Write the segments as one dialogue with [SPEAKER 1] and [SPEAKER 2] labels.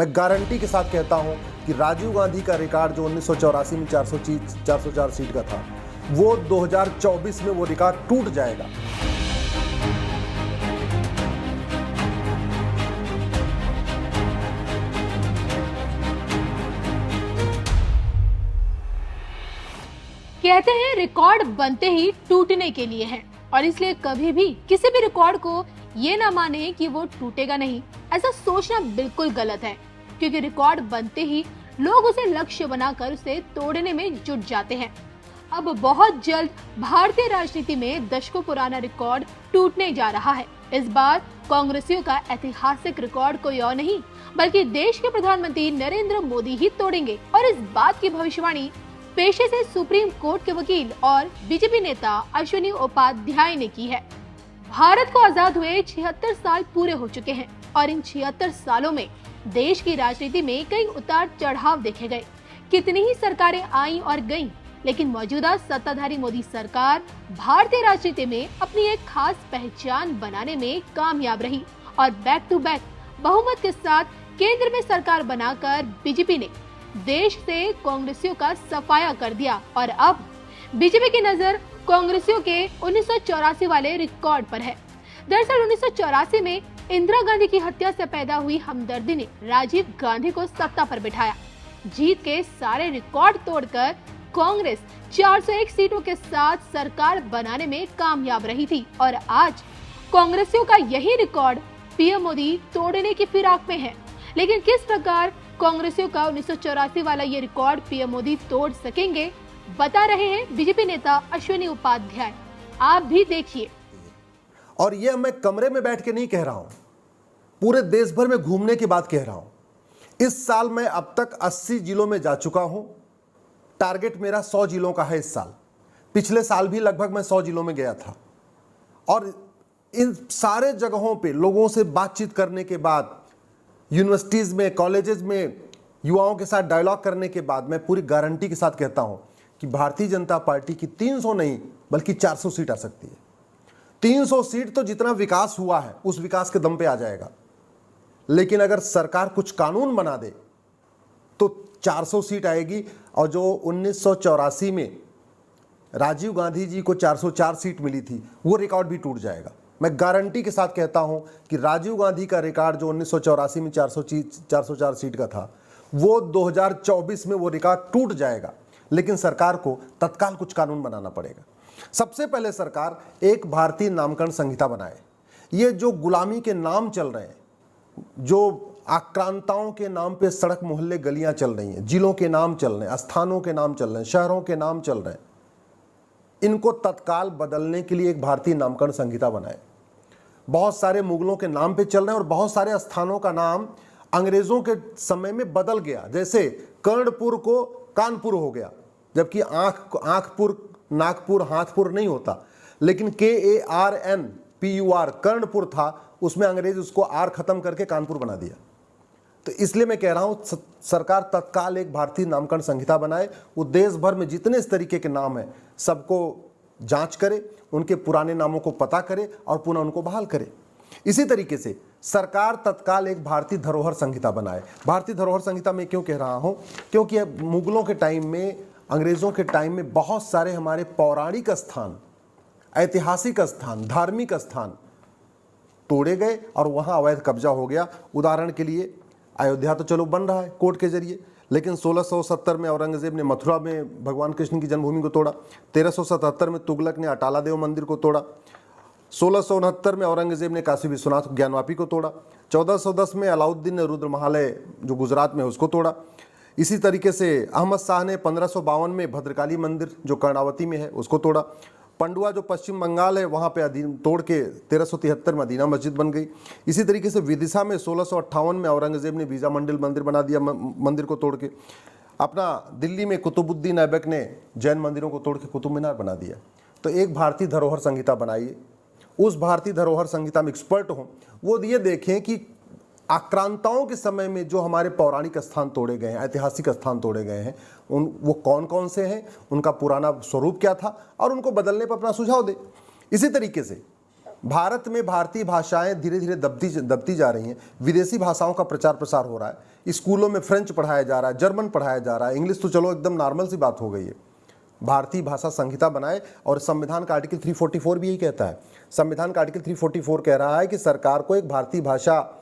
[SPEAKER 1] मैं गारंटी के साथ कहता हूं कि राजीव गांधी का रिकॉर्ड जो 1984 में 404 सीट का था, वो 2024 में वो रिकॉर्ड टूट जाएगा।
[SPEAKER 2] कहते हैं रिकॉर्ड बनते ही टूटने के लिए है, और इसलिए कभी भी किसी भी रिकॉर्ड को ये ना माने कि वो टूटेगा नहीं। ऐसा सोचना बिल्कुल गलत है, क्योंकि रिकॉर्ड बनते ही लोग उसे लक्ष्य बनाकर उसे तोड़ने में जुट जाते हैं। अब बहुत जल्द भारतीय राजनीति में दशकों पुराना रिकॉर्ड टूटने जा रहा है। इस बार कांग्रेसियों का ऐतिहासिक रिकॉर्ड कोई और नहीं बल्कि देश के प्रधानमंत्री नरेंद्र मोदी ही तोड़ेंगे, और इस बात की भविष्यवाणी पेशे से सुप्रीम कोर्ट के वकील और बीजेपी नेता अश्विनी उपाध्याय ने की है। भारत को आजाद हुए 76 साल पूरे हो चुके हैं, और इन 76 सालों में देश की राजनीति में कई उतार चढ़ाव देखे गए। कितनी ही सरकारें आईं और गईं, लेकिन मौजूदा सत्ताधारी मोदी सरकार भारतीय राजनीति में अपनी एक खास पहचान बनाने में कामयाब रही, और बैक टू बैक बहुमत के साथ केंद्र में सरकार बनाकर बीजेपी ने देश से कांग्रेसियों का सफाया कर दिया। और अब बीजेपी की नजर कांग्रेसियों के 1984 वाले रिकॉर्ड पर है। दरअसल 1984 में इंदिरा गांधी की हत्या से पैदा हुई हमदर्दी ने राजीव गांधी को सत्ता पर बिठाया। जीत के सारे रिकॉर्ड तोड़कर कांग्रेस 401 सीटों के साथ सरकार बनाने में कामयाब रही थी, और आज कांग्रेसियों का यही रिकॉर्ड पीएम मोदी तोड़ने की फिराक में है। लेकिन किस प्रकार कांग्रेसियों का 1984 वाला ये रिकॉर्ड पीएम मोदी तोड़ सकेंगे, बता रहे हैं बीजेपी नेता अश्विनी उपाध्याय। आप भी देखिए।
[SPEAKER 1] और ये मैं कमरे में बैठ के नहीं कह रहा हूं, पूरे देश भर में घूमने की बात कह रहा हूं। इस साल मैं अब तक 80 जिलों में जा चुका हूं। टारगेट मेरा 100 जिलों का है इस साल। पिछले साल भी लगभग मैं 100 जिलों में गया था, और इन सारे जगहों पे लोगों से बातचीत करने के बाद, यूनिवर्सिटीज में, कॉलेजेस में युवाओं के साथ डायलॉग करने के बाद मैं पूरी गारंटी के साथ कहता हूं कि भारतीय जनता पार्टी की 300 नहीं बल्कि 400 सीट आ सकती है। 300 सीट तो जितना विकास हुआ है उस विकास के दम पे आ जाएगा, लेकिन अगर सरकार कुछ कानून बना दे तो 400 सीट आएगी। और जो 1984 में राजीव गांधी जी को 404 सीट मिली थी, वो रिकॉर्ड भी टूट जाएगा। मैं गारंटी के साथ कहता हूं कि राजीव गांधी का रिकॉर्ड जो 1984 में 404 सीट का था, वो 2024 में वो रिकॉर्ड टूट जाएगा। लेकिन सरकार को तत्काल कुछ कानून बनाना पड़ेगा। सबसे पहले सरकार एक भारतीय नामकरण संहिता बनाए। ये जो गुलामी के नाम चल रहे हैं, जो आक्रांताओं के नाम पे सड़क मोहल्ले गलियां चल रही हैं, जिलों के नाम चल रहे हैं, स्थानों के नाम चल रहे हैं, शहरों के नाम चल रहे हैं, इनको तत्काल बदलने के लिए एक भारतीय नामकरण संहिता बनाए। बहुत सारे मुगलों के नाम पे चल रहे हैं, और बहुत सारे स्थानों का नाम अंग्रेजों के समय में बदल गया। जैसे कर्णपुर को कानपुर हो गया, जबकि आंखपुर, नागपुर, हाथपुर नहीं होता, लेकिन KARNPUR कर्णपुर था, उसमें अंग्रेज उसको आर खत्म करके कानपुर बना दिया। तो इसलिए मैं कह रहा हूं सरकार तत्काल एक भारतीय नामकरण संहिता बनाए। वो देश भर में जितने इस तरीके के नाम हैं सबको जांच करे, उनके पुराने नामों को पता करे और पुनः उनको बहाल करे। इसी तरीके से सरकार तत्काल एक भारतीय धरोहर संहिता बनाए। भारतीय धरोहर संहिता में क्यों कह रहा हूं, क्योंकि मुगलों के टाइम में, अंग्रेजों के टाइम में बहुत सारे हमारे पौराणिक स्थान, ऐतिहासिक स्थान, धार्मिक स्थान तोड़े गए और वहां अवैध कब्जा हो गया। उदाहरण के लिए अयोध्या तो चलो बन रहा है कोर्ट के जरिए, लेकिन 1670 में औरंगजेब ने मथुरा में भगवान कृष्ण की जन्मभूमि को तोड़ा। 1377 में तुगलक ने अटाला देव मंदिर को तोड़ा। 1669 में औरंगजेब ने काशी विश्वनाथ ज्ञानवापी को तोड़ा। 1410 में अलाउद्दीन ने रुद्रमहालय जो गुजरात में उसको तोड़ा। इसी तरीके से अहमद शाह ने 1552 में भद्रकाली मंदिर जो कर्णावती में है उसको तोड़ा। पंडुआ जो पश्चिम बंगाल है वहाँ पे तोड़ के 1373 में मदीना मस्जिद बन गई। इसी तरीके से विदिशा में 1658 में औरंगजेब ने वीजा मंडल मंदिर बना दिया, मंदिर को तोड़ के। अपना दिल्ली में कुतुबुद्दीन ऐबक ने जैन मंदिरों को तोड़ के कुतुब मीनार बना दिया। तो एक भारतीय धरोहर संहिता बनाइए, उस भारतीय धरोहर संहिता में एक्सपर्ट हों, वो ये देखें कि आक्रांताओं के समय में जो हमारे पौराणिक स्थान तोड़े गए हैं, ऐतिहासिक स्थान तोड़े गए हैं, वो कौन कौन से हैं, उनका पुराना स्वरूप क्या था, और उनको बदलने पर अपना सुझाव दे। इसी तरीके से भारत में भारतीय भाषाएं धीरे धीरे दबती जा रही हैं। विदेशी भाषाओं का प्रचार प्रसार हो रहा है। स्कूलों में फ्रेंच पढ़ाया जा रहा है, जर्मन पढ़ाया जा रहा है, इंग्लिश तो चलो एकदम नॉर्मल सी बात हो गई है। भारतीय भाषा संहिता बनाए, और संविधान का आर्टिकल 344 भी यही कहता है। संविधान का आर्टिकल 344 कह रहा है कि सरकार को एक भारतीय भाषा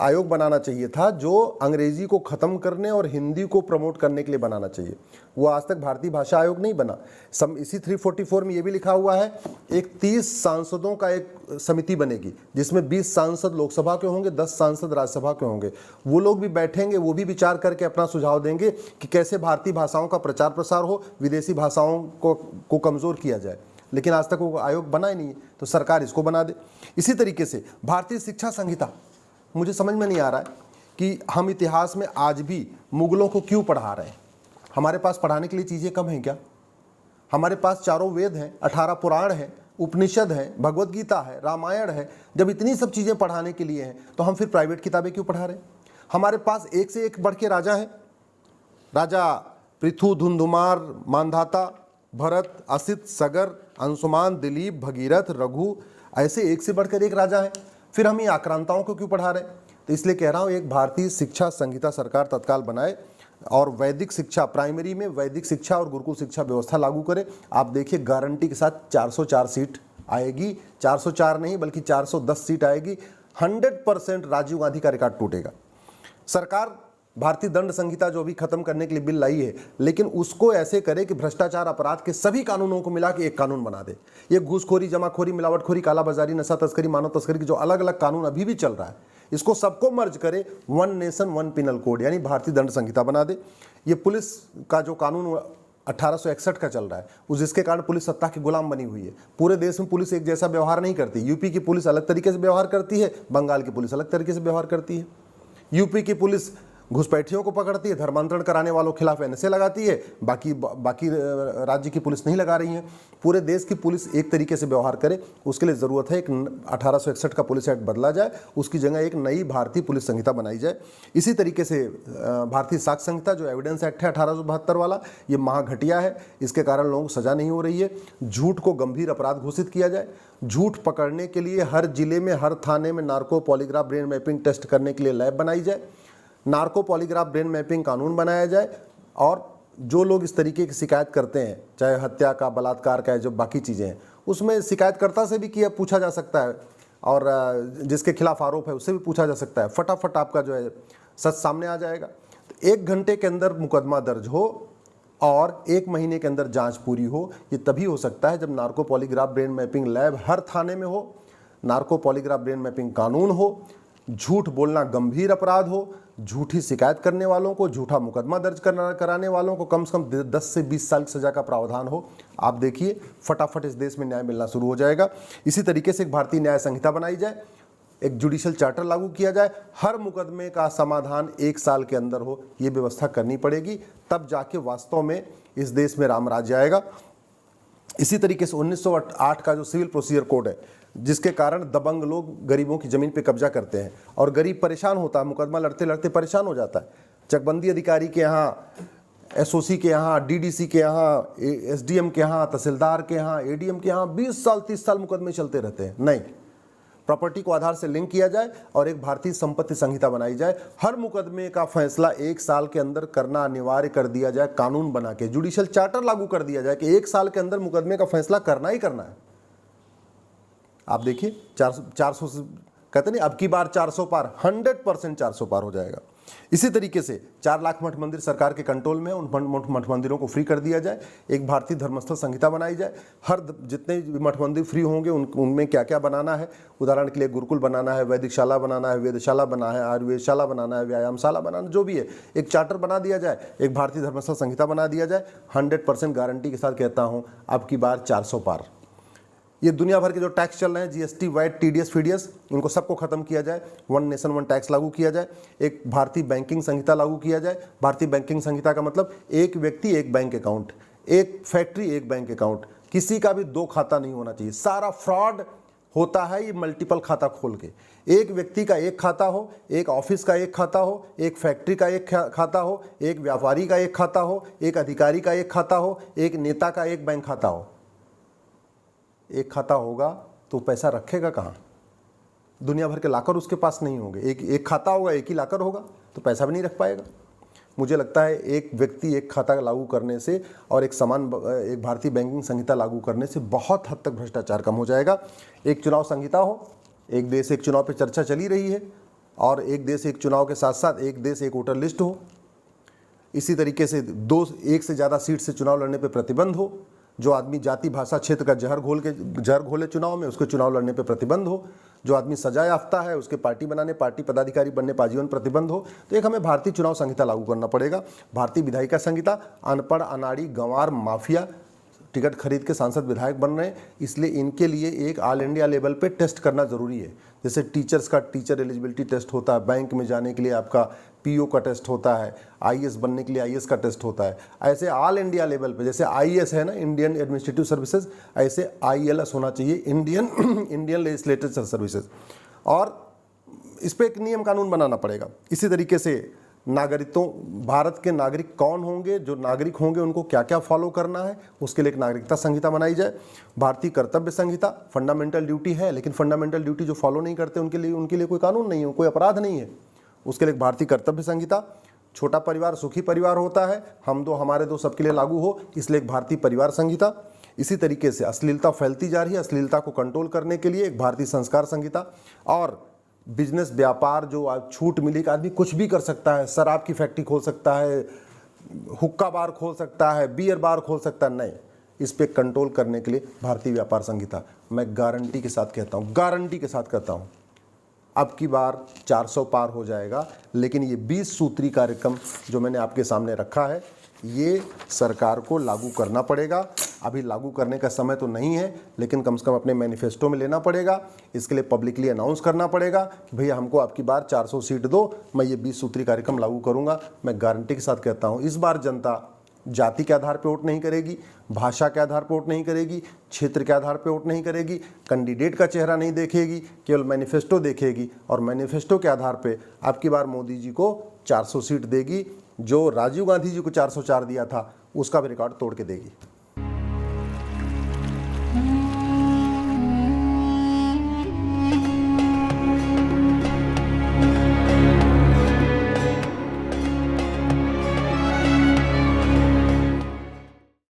[SPEAKER 1] आयोग बनाना चाहिए था, जो अंग्रेजी को ख़त्म करने और हिंदी को प्रमोट करने के लिए बनाना चाहिए। वो आज तक भारतीय भाषा आयोग नहीं बना। इसी 344 में ये भी लिखा हुआ है, एक 30 सांसदों का एक समिति बनेगी, जिसमें 20 सांसद लोकसभा के होंगे, 10 सांसद राज्यसभा के होंगे। वो लोग भी बैठेंगे, वो भी विचार करके अपना सुझाव देंगे कि कैसे भारतीय भाषाओं का प्रचार प्रसार हो, विदेशी भाषाओं को कमज़ोर किया जाए। लेकिन आज तक वो आयोग बना ही नहीं है, तो सरकार इसको बना दे। इसी तरीके से भारतीय शिक्षा संहिता, मुझे समझ में नहीं आ रहा है कि हम इतिहास में आज भी मुगलों को क्यों पढ़ा रहे हैं। हमारे पास पढ़ाने के लिए चीज़ें कम हैं क्या? हमारे पास चारों वेद हैं, 18 पुराण हैं, उपनिषद हैं, भगवत गीता है, रामायण है। जब इतनी सब चीज़ें पढ़ाने के लिए हैं, तो हम फिर प्राइवेट किताबें क्यों पढ़ा रहे हैं? हमारे पास एक से एक बढ़ के राजा हैं। राजा पृथु, धुंधुमार, मांधाता, भरत, असित, सगर, अंशुमान, दिलीप, भगीरथ, रघु, ऐसे एक से बढ़कर एक राजा है। फिर हम ये आक्रांताओं को क्यों पढ़ा रहे हैं? तो इसलिए कह रहा हूँ, एक भारतीय शिक्षा संहिता सरकार तत्काल बनाए और वैदिक शिक्षा, प्राइमरी में वैदिक शिक्षा और गुरुकुल शिक्षा व्यवस्था लागू करे। आप देखिए, गारंटी के साथ 404 सीट आएगी। 404 नहीं बल्कि 410 सीट आएगी। 100% राजीव गांधी का रिकॉर्ड टूटेगा। सरकार भारतीय दंड संहिता जो भी खत्म करने के लिए बिल लाई है, लेकिन उसको ऐसे करे कि भ्रष्टाचार अपराध के सभी कानूनों को मिला के एक कानून बना दे। ये घूसखोरी, जमाखोरी, मिलावटखोरी, कालाबाजारी, नशा तस्करी, मानव तस्करी के जो अलग अलग कानून अभी भी चल रहा है, इसको सबको मर्ज करे, one nation one penal code, यानी भारतीय दंड संहिता बना दे। ये पुलिस का जो कानून 1861 का चल रहा है, उस जिसके कारण पुलिस सत्ता की गुलाम बनी हुई है। पूरे देश में पुलिस एक जैसा व्यवहार नहीं करती। यूपी की पुलिस अलग तरीके से व्यवहार करती है, बंगाल की पुलिस अलग तरीके से व्यवहार करती है। यूपी की पुलिस घुसपैठियों को पकड़ती है, धर्मांतरण कराने वालों के खिलाफ एनएसए लगाती है, बाकी राज्य की पुलिस नहीं लगा रही है। पूरे देश की पुलिस एक तरीके से व्यवहार करे, उसके लिए ज़रूरत है एक 1861 का पुलिस एक्ट बदला जाए, उसकी जगह एक नई भारतीय पुलिस संहिता बनाई जाए। इसी तरीके से भारतीय साक्ष्य संहिता, जो एविडेंस एक्ट है 1872 वाला, ये महाघटिया है। इसके कारण लोगों को सजा नहीं हो रही है। झूठ को गंभीर अपराध घोषित किया जाए। झूठ पकड़ने के लिए हर जिले में, हर थाने में narco polygraph brain mapping test करने के लिए लैब बनाई जाए। नार्को पॉलीग्राफ ब्रेन मैपिंग कानून बनाया जाए, और जो लोग इस तरीके की शिकायत करते हैं, चाहे हत्या का, बलात्कार का, जो बाकी चीज़ें हैं, उसमें शिकायतकर्ता से भी किया पूछा जा सकता है, और जिसके खिलाफ आरोप है उससे भी पूछा जा सकता है। फटाफट आपका जो है सच सामने आ जाएगा। तो 1 घंटे के अंदर मुकदमा दर्ज हो और 1 महीने के अंदर जांच पूरी हो, ये तभी हो सकता है जब narco polygraph brain mapping lab हर थाने में हो, नार्को पॉलीग्राफ ब्रेन मैपिंग कानून हो, झूठ बोलना गंभीर अपराध हो, झूठी शिकायत करने वालों को, झूठा मुकदमा दर्ज कराने वालों को कम से कम 10 से 20 साल की सजा का प्रावधान हो। आप देखिए, फटाफट इस देश में न्याय मिलना शुरू हो जाएगा। इसी तरीके से एक भारतीय न्याय संहिता बनाई जाए, एक जुडिशल चार्टर लागू किया जाए, हर मुकदमे का समाधान 1 साल के अंदर हो, ये व्यवस्था करनी पड़ेगी। तब जाके वास्तव में इस देश में राम राज्य आएगा। इसी तरीके से 1908 का जो सिविल प्रोसीजर कोड है, जिसके कारण दबंग लोग गरीबों की ज़मीन पे कब्जा करते हैं और गरीब परेशान होता है, मुकदमा लड़ते लड़ते परेशान हो जाता है। चकबंदी अधिकारी के यहाँ, एसओसी के यहाँ, डीडीसी के यहाँ, एसडीएम के यहाँ, तहसीलदार के यहाँ, एडीएम के यहाँ 20 साल 30 साल मुकदमे चलते रहते हैं। नहीं, प्रॉपर्टी को आधार से लिंक किया जाए और एक भारतीय संपत्ति संहिता बनाई जाए। हर मुकदमे का फैसला 1 साल के अंदर करना अनिवार्य कर दिया जाए, कानून बना के जुडिशल चार्टर लागू कर दिया जाए कि 1 साल के अंदर मुकदमे का फैसला करना ही करना है। आप देखिए, 400 कहते नहीं, अब की बार 400 पार, 100% 400 पार हो जाएगा। इसी तरीके से 4 लाख मठ मंदिर सरकार के कंट्रोल में, उन मठ मंदिरों को फ्री कर दिया जाए। एक भारतीय धर्मस्थल संहिता बनाई जाए। हर जितने भी मठ मंदिर फ्री होंगे उनमें क्या क्या बनाना है, उदाहरण के लिए गुरुकुल बनाना है, वैदिकशाला बनाना है, वेदशाला बनाना है, आयुर्वेदशाला बनाना है, व्यायामशाला बनाना, जो भी है एक चार्टर बना दिया जाए, एक भारतीय धर्मस्थल संहिता बना दिया जाए। 100% गारंटी के साथ कहता हूँ, अब की बार 400 पार। ये दुनिया भर के जो टैक्स चल रहे हैं, जीएसटी, वैट, टीडीएस, फीडीएस, इनको सबको खत्म किया जाए। वन नेशन वन टैक्स लागू किया जाए। एक भारतीय बैंकिंग संहिता लागू किया जाए। भारतीय बैंकिंग संहिता का मतलब एक व्यक्ति एक बैंक अकाउंट, एक फैक्ट्री एक बैंक अकाउंट, किसी का भी 2 खाता नहीं होना चाहिए। सारा फ्रॉड होता है ये मल्टीपल खाता खोल के। एक व्यक्ति का एक खाता हो, एक ऑफिस का एक खाता हो, एक फैक्ट्री का एक खाता हो, एक व्यापारी का एक खाता हो, एक अधिकारी का एक खाता हो, एक नेता का एक बैंक खाता हो। एक खाता होगा तो पैसा रखेगा कहाँ? दुनिया भर के लाकर उसके पास नहीं होंगे, एक खाता होगा, एक ही लाकर होगा, तो पैसा भी नहीं रख पाएगा। मुझे लगता है एक व्यक्ति एक खाता लागू करने से और एक भारतीय बैंकिंग संहिता लागू करने से बहुत हद तक भ्रष्टाचार कम हो जाएगा। एक चुनाव संहिता हो, एक देश एक चुनाव पे चर्चा चली रही है, और एक देश एक चुनाव के साथ साथ एक देश एक वोटर लिस्ट हो। इसी तरीके से एक से ज़्यादा सीट से चुनाव लड़ने पे प्रतिबंध हो। जो आदमी जाति भाषा क्षेत्र का जहर घोले चुनाव में, उसके चुनाव लड़ने पे प्रतिबंध हो। जो आदमी सजा याफ्ता है उसके पार्टी पदाधिकारी बनने पर आजीवन प्रतिबंध हो। तो एक हमें भारतीय चुनाव संहिता लागू करना पड़ेगा। भारतीय विधायिका संहिता, अनपढ़ अनाड़ी गंवार माफिया टिकट खरीद के सांसद विधायक बन रहे हैं, इसलिए इनके लिए एक ऑल इंडिया लेवल पे टेस्ट करना ज़रूरी है। जैसे टीचर्स का टीचर एलिजिबिलिटी टेस्ट होता है, बैंक में जाने के लिए आपका पीओ का टेस्ट होता है, आईएएस बनने के लिए आईएएस का टेस्ट होता है, ऐसे ऑल इंडिया लेवल पे जैसे आईएएस है ना, इंडियन एडमिनिस्ट्रेटिव सर्विसेज, ऐसे आईएलएस होना चाहिए, इंडियन लेजिस्लेटिव सर्विसेज। और इस पर एक नियम कानून बनाना पड़ेगा। इसी तरीके से भारत के नागरिक कौन होंगे, जो नागरिक होंगे उनको क्या क्या फॉलो करना है, उसके लिए एक नागरिकता संहिता बनाई जाए। भारतीय कर्तव्य संहिता, फंडामेंटल ड्यूटी है, लेकिन फंडामेंटल ड्यूटी जो फॉलो नहीं करते उनके लिए कोई कानून नहीं है, कोई अपराध नहीं है, उसके लिए एक भारतीय कर्तव्य संहिता। छोटा परिवार सुखी परिवार होता है, हम दो हमारे दो सबके लिए लागू हो, इसलिए एक भारतीय परिवार संहिता। इसी तरीके से अश्लीलता फैलती जा रही है, अश्लीलता को कंट्रोल करने के लिए एक भारतीय संस्कार संहिता। और बिजनेस व्यापार जो आज छूट मिली कि आदमी कुछ भी कर सकता है, शराब की फैक्ट्री खोल सकता है, हुक्का बार खोल सकता है, बियर बार खोल सकता है, नहीं, इस पे कंट्रोल करने के लिए भारतीय व्यापार संहिता। मैं गारंटी के साथ कहता हूँ अब की बार 400 पार हो जाएगा। लेकिन ये 20 सूत्री कार्यक्रम जो मैंने आपके सामने रखा है, ये सरकार को लागू करना पड़ेगा। अभी लागू करने का समय तो नहीं है, लेकिन कम से कम अपने मैनिफेस्टो में लेना पड़ेगा। इसके लिए पब्लिकली अनाउंस करना पड़ेगा कि भैया हमको आपकी बार 400 सीट दो, मैं ये 20 सूत्री कार्यक्रम लागू करूंगा। मैं गारंटी के साथ कहता हूं, इस बार जनता जाति के आधार पर वोट नहीं करेगी, भाषा के आधार पर वोट नहीं करेगी, क्षेत्र के आधार पर वोट नहीं करेगी, कैंडिडेट का चेहरा नहीं देखेगी, केवल मैनिफेस्टो देखेगी। और मैनिफेस्टो के आधार पर आपकी बार मोदी जी को 400 सीट देगी। जो राजीव गांधी जी को 404 दिया था, उसका भी रिकॉर्ड तोड़ के देगी।